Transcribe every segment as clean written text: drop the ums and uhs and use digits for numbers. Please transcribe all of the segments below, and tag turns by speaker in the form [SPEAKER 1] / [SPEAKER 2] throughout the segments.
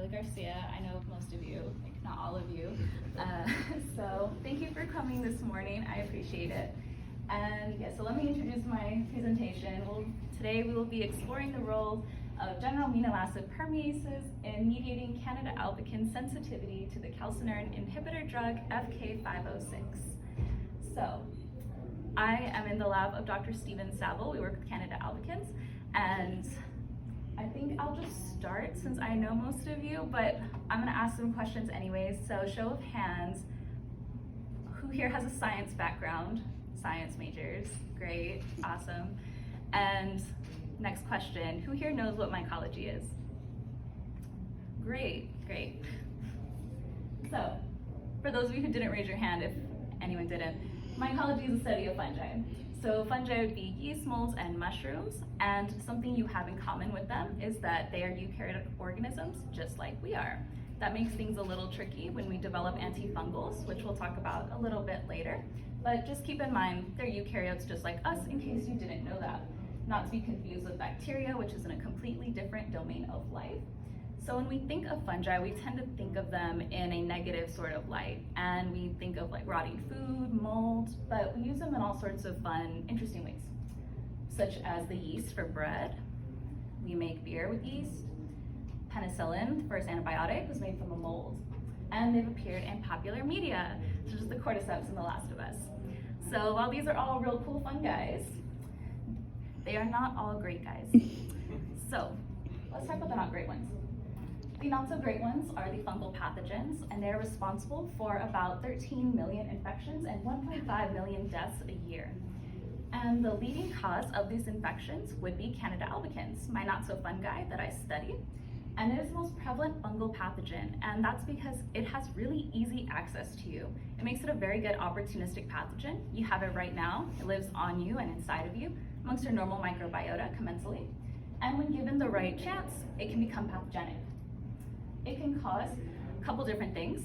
[SPEAKER 1] Kimberly Garcia. I know most of you, like not all of you. So thank you for coming this morning. I appreciate it. And yeah, so let me introduce my presentation. Today we will be exploring the role of general amino acid permeases in mediating Candida albicans sensitivity to the calcineurin inhibitor drug FK506. So I am in the lab of Dr. Stephen Saville. We work with Candida albicans, and I think I'll just start since I know most of you, but I'm gonna ask some questions anyways. So show of hands, who here has a science background? Science majors, great, awesome. And next question, who here knows what mycology is? Great, great. So for those of you who didn't raise your hand, if anyone didn't, mycology is a study of fungi. So fungi would be yeast, molds, and mushrooms, and something you have in common with them is that they are eukaryotic organisms just like we are. That makes things a little tricky when we develop antifungals, which we'll talk about a little bit later. But just keep in mind, they're eukaryotes just like us in case you didn't know that. Not to be confused with bacteria, which is in a completely different domain of life. So when we think of fungi, we tend to think of them in a negative sort of light. And we think of like rotting food, mold, but we use them in all sorts of fun, interesting ways, such as the yeast for bread. We make beer with yeast. Penicillin, the first antibiotic, was made from a mold. And they've appeared in popular media, such as the cordyceps and The Last of Us. So while these are all real cool fun guys, they are not all great guys. So let's talk about the not great ones. The not so great ones are the fungal pathogens, and they're responsible for about 13 million infections and 1.5 million deaths a year. And the leading cause of these infections would be Candida albicans, my not so fun guy that I study. And it is the most prevalent fungal pathogen, and that's because it has really easy access to you. It makes it a very good opportunistic pathogen. You have it right now, it lives on you and inside of you, amongst your normal microbiota commensally. And when given the right chance, it can become pathogenic. It can cause a couple different things.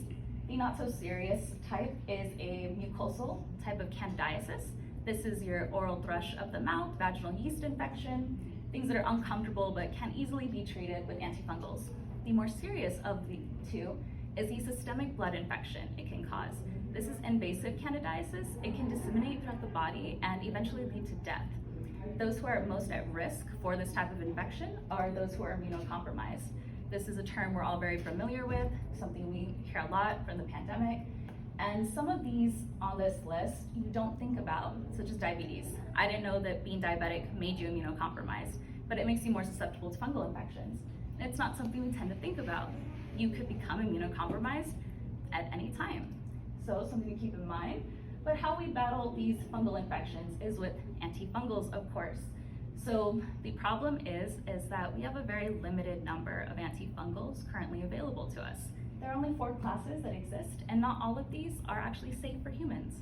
[SPEAKER 1] The not so serious type is a mucosal type of candidiasis. This is your oral thrush of the mouth, vaginal yeast infection, things that are uncomfortable but can easily be treated with antifungals. The more serious of the two is the systemic blood infection it can cause. This is invasive candidiasis. It can disseminate throughout the body and eventually lead to death. Those who are most at risk for this type of infection are those who are immunocompromised. This is a term we're all very familiar with, something we hear a lot from the pandemic. And some of these on this list you don't think about, such as diabetes. I didn't know that being diabetic made you immunocompromised, but it makes you more susceptible to fungal infections. And it's not something we tend to think about. You could become immunocompromised at any time. So something to keep in mind. But how we battle these fungal infections is with antifungals, of course. So the problem is that we have a very limited number of antifungals currently available to us. There are only 4 classes that exist, and not all of these are actually safe for humans.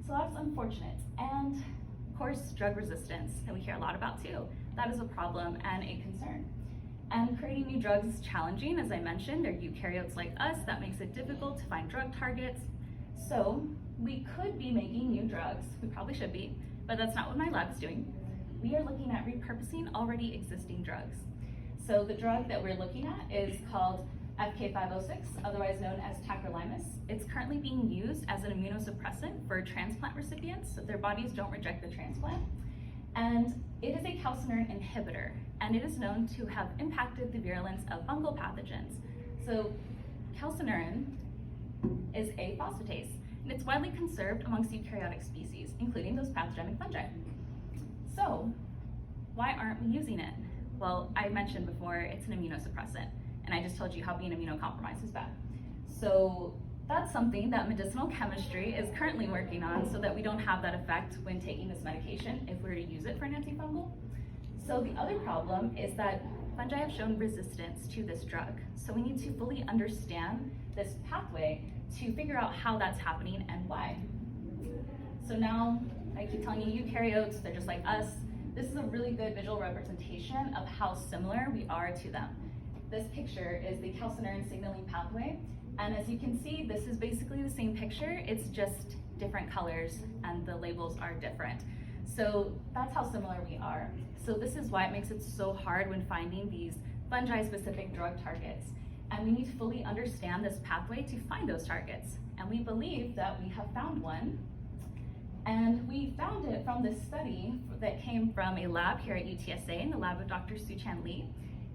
[SPEAKER 1] So that's unfortunate. And of course, drug resistance that we hear a lot about too. That is a problem and a concern. And creating new drugs is challenging. As I mentioned, they're eukaryotes like us. That makes it difficult to find drug targets. So we could be making new drugs. We probably should be, but that's not what my lab is doing. We are looking at repurposing already existing drugs. So the drug that we're looking at is called FK506, otherwise known as tacrolimus. It's currently being used as an immunosuppressant for transplant recipients so their bodies don't reject the transplant. And it is a calcineurin inhibitor, and it is known to have impacted the virulence of fungal pathogens. So calcineurin is a phosphatase, and it's widely conserved amongst eukaryotic species, including those pathogenic fungi. So why aren't we using it? Well, I mentioned before, it's an immunosuppressant, and I just told you how being immunocompromised is bad. So that's something that medicinal chemistry is currently working on so that we don't have that effect when taking this medication if we were to use it for an antifungal. So the other problem is that fungi have shown resistance to this drug. So we need to fully understand this pathway to figure out how that's happening and why. So now, I keep telling you, eukaryotes, they're just like us. This is a really good visual representation of how similar we are to them. This picture is the calcineurin signaling pathway. And as you can see, this is basically the same picture. It's just different colors and the labels are different. So that's how similar we are. So this is why it makes it so hard when finding these fungi-specific drug targets. and we need to fully understand this pathway to find those targets. And we believe that we have found one. And we found it from this study that came from a lab here at UTSA, in the lab of Dr. Su-Chan Lee.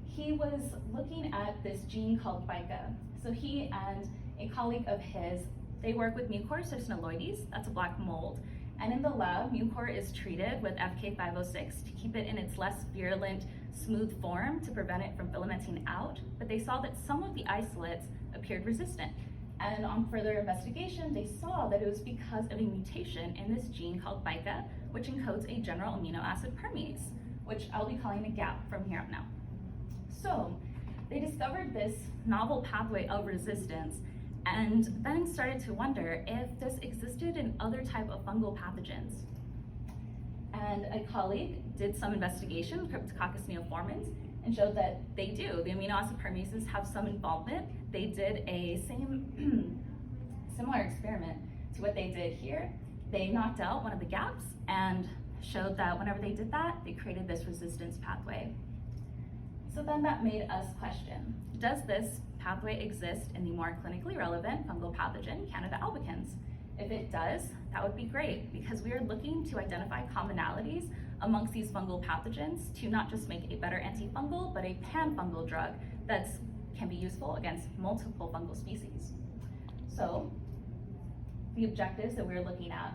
[SPEAKER 1] He was looking at this gene called BICA. So he and a colleague of his, they work with Mucor cystinuloides, that's a black mold. And in the lab, Mucor is treated with FK506 to keep it in its less virulent, smooth form to prevent it from filamenting out. But they saw that some of the isolates appeared resistant. And on further investigation, they saw that it was because of a mutation in this gene called BICA, which encodes a general amino acid permease, which I'll be calling a gap from here up now. So they discovered this novel pathway of resistance and then started to wonder if this existed in other type of fungal pathogens. And a colleague did some investigation with Cryptococcus neoformans and showed that they do. The amino acid permeases have some involvement. They did a similar experiment to what they did here. They knocked out one of the gaps and showed that whenever they did that, they created this resistance pathway. So then that made us question, does this pathway exist in the more clinically relevant fungal pathogen, Candida albicans? If it does, that would be great, because we are looking to identify commonalities amongst these fungal pathogens to not just make a better antifungal, but a pan-fungal drug that can be useful against multiple fungal species. So the objectives that we're looking at,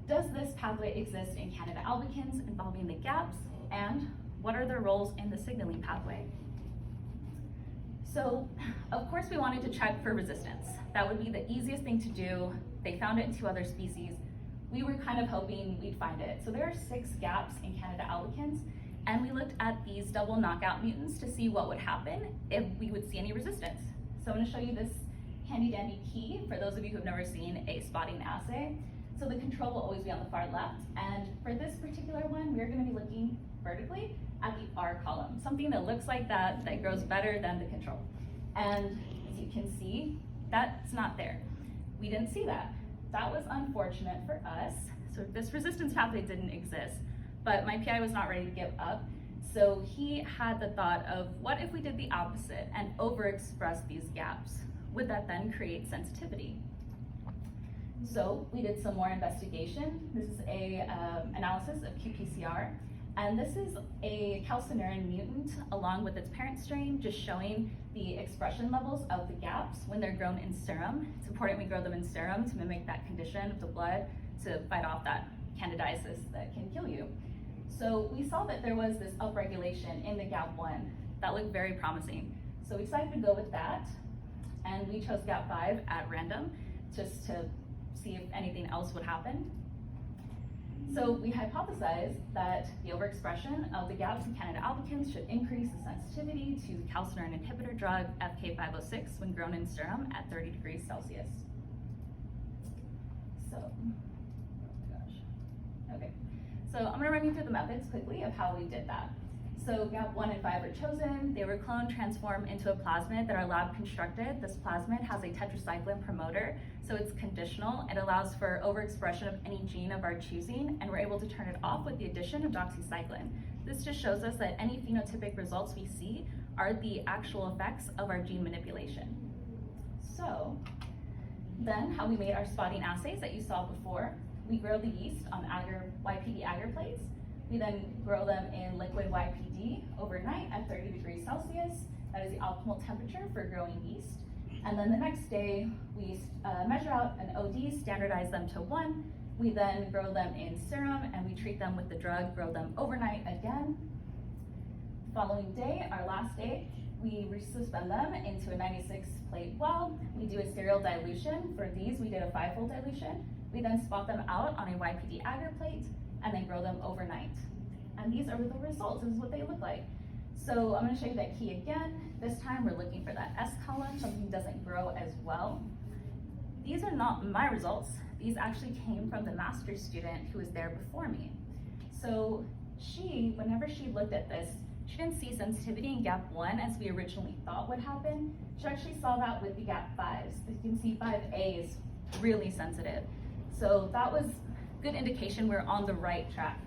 [SPEAKER 1] does this pathway exist in Candida albicans involving the gaps, and what are their roles in the signaling pathway? So, of course, we wanted to check for resistance. That would be the easiest thing to do. They found it in 2 other species. We were kind of hoping we'd find it. So there are 6 gaps in Candida albicans, and we looked at these double knockout mutants to see what would happen if we would see any resistance. So I'm gonna show you this handy dandy key for those of you who've never seen a spotting assay. So the control will always be on the far left, and for this particular one, we're gonna be looking vertically at the R column, something that looks like that grows better than the control. And as you can see, that's not there. We didn't see that. That was unfortunate for us. So this resistance pathway didn't exist, but my PI was not ready to give up. So he had the thought of, what if we did the opposite and overexpress these gaps? Would that then create sensitivity? So we did some more investigation. This is a analysis of qPCR. And this is a calcineurin mutant along with its parent strain, just showing the expression levels of the gaps when they're grown in serum. It's important we grow them in serum to mimic that condition of the blood to fight off that candidiasis that can kill you. So we saw that there was this upregulation in the GAP1 that looked very promising. So we decided to go with that, and we chose GAP5 at random just to see if anything else would happen. So we hypothesized that the overexpression of the gaps in Candida albicans should increase the sensitivity to the calcineurin inhibitor drug FK506 when grown in serum at 30 degrees Celsius. So, oh gosh. Okay, so I'm gonna run you through the methods quickly of how we did that. So GAP1 and 5 were chosen. They were cloned, transformed into a plasmid that our lab constructed. This plasmid has a tetracycline promoter, so it's conditional. It allows for overexpression of any gene of our choosing, and we're able to turn it off with the addition of doxycycline. This just shows us that any phenotypic results we see are the actual effects of our gene manipulation. So then how we made our spotting assays that you saw before, we grow the yeast on YPD agar plates. We then grow them in liquid YPD overnight at 30 degrees Celsius. That is the optimal temperature for growing yeast. And then the next day, we measure out an OD, standardize them to 1. We then grow them in serum, and we treat them with the drug, grow them overnight again. The following day, our last day, we resuspend them into a 96 plate well. We do a serial dilution. For these, we did a 5-fold dilution. We then spot them out on a YPD agar plate, and then grow them overnight. And these are the results. This is what they look like. So I'm gonna show you that key again. This time we're looking for that S column, something doesn't grow as well. These are not my results. These actually came from the master's student who was there before me. So whenever she looked at this, she didn't see sensitivity in GAP1 as we originally thought would happen. She actually saw that with the GAP5s. You can see 5A is really sensitive. So that was good indication we're on the right track.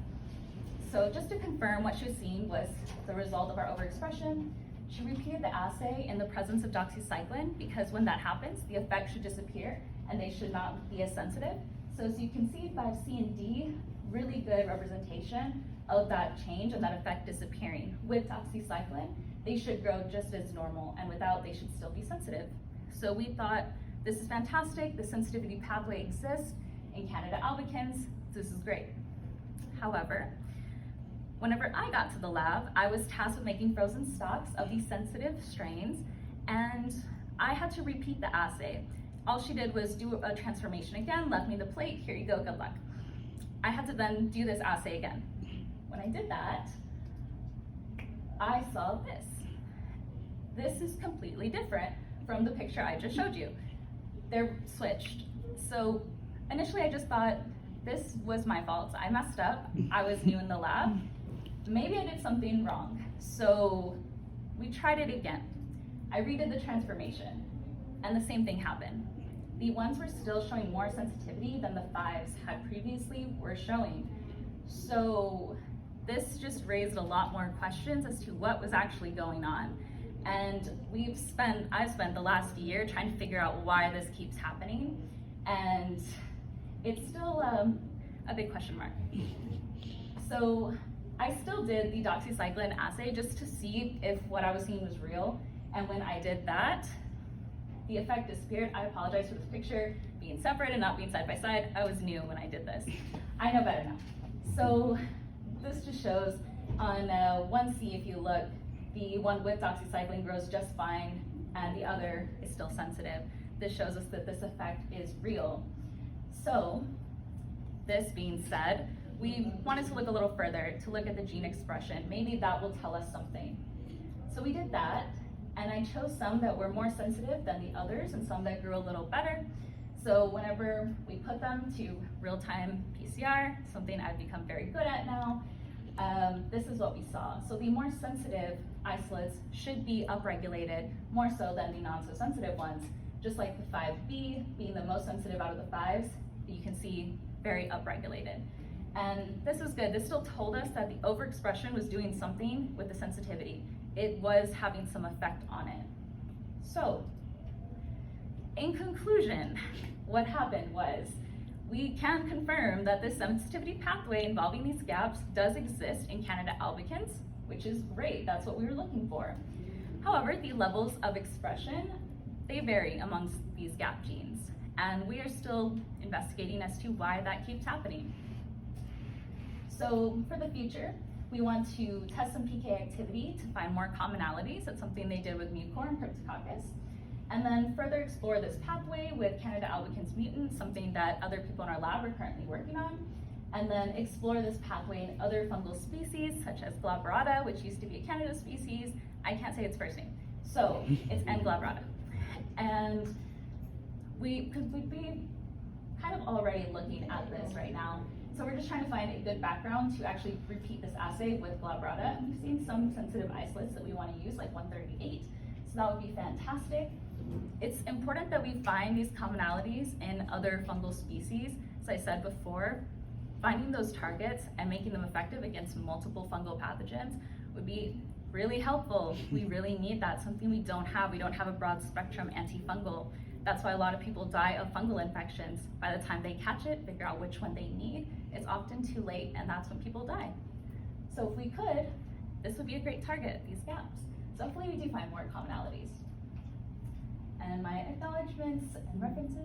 [SPEAKER 1] So just to confirm, what she was seeing was the result of our overexpression. She repeated the assay in the presence of doxycycline because when that happens, the effect should disappear and they should not be as sensitive. So as you can see, 5C and D, really good representation of that change and that effect disappearing. With doxycycline, they should grow just as normal, and without, they should still be sensitive. So we thought, this is fantastic, the sensitivity pathway exists in Candida albicans, this is great. However, whenever I got to the lab, I was tasked with making frozen stocks of these sensitive strains, and I had to repeat the assay. All she did was do a transformation again, left me the plate, here you go, good luck. I had to then do this assay again. When I did that, I saw this. This is completely different from the picture I just showed you. They're switched. So initially I just thought, this was my fault. I messed up, I was new in the lab. Maybe I did something wrong. So we tried it again. I redid the transformation, and the same thing happened. The ones were still showing more sensitivity than the 5s had previously were showing. So this just raised a lot more questions as to what was actually going on. And I've spent the last year trying to figure out why this keeps happening. And it's still a big question mark. So I still did the doxycycline assay just to see if what I was seeing was real. And when I did that, the effect disappeared. I apologize for this picture being separate and not being side by side. I was new when I did this. I know better now. So this just shows on 1C, if you look, the one with doxycycline grows just fine and the other is still sensitive. This shows us that this effect is real. So this being said, we wanted to look a little further to look at the gene expression. Maybe that will tell us something. So we did that, and I chose some that were more sensitive than the others and some that grew a little better. So whenever we put them to real-time PCR, something I've become very good at now, this is what we saw. So the more sensitive isolates should be upregulated more so than the non-so-sensitive ones, just like the 5B being the most sensitive out of the 5s, you can see very upregulated. And this is good. This still told us that the overexpression was doing something with the sensitivity. It was having some effect on it. So, in conclusion, what happened was we can confirm that the sensitivity pathway involving these gaps does exist in Candida albicans, which is great. That's what we were looking for. However, the levels of expression, they vary amongst these gap genes, and we are still investigating as to why that keeps happening. So for the future, we want to test some PK activity to find more commonalities. That's something they did with Mucor and Cryptococcus. And then further explore this pathway with Candida albicans mutant, something that other people in our lab are currently working on. And then explore this pathway in other fungal species, such as glabrata, which used to be a Candida species. I can't say its first name. So it's N. glabrata. And we'd be kind of already looking at this right now. So we're just trying to find a good background to actually repeat this assay with glabrata. And we've seen some sensitive isolates that we want to use, like 138. So that would be fantastic. It's important that we find these commonalities in other fungal species. As I said before, finding those targets and making them effective against multiple fungal pathogens would be really helpful. We really need that, something we don't have. We don't have a broad spectrum antifungal. That's why a lot of people die of fungal infections. By the time they catch it, figure out which one they need, it's often too late, and that's when people die. So if we could, this would be a great target, these gaps. So hopefully we do find more commonalities. And my acknowledgements and references.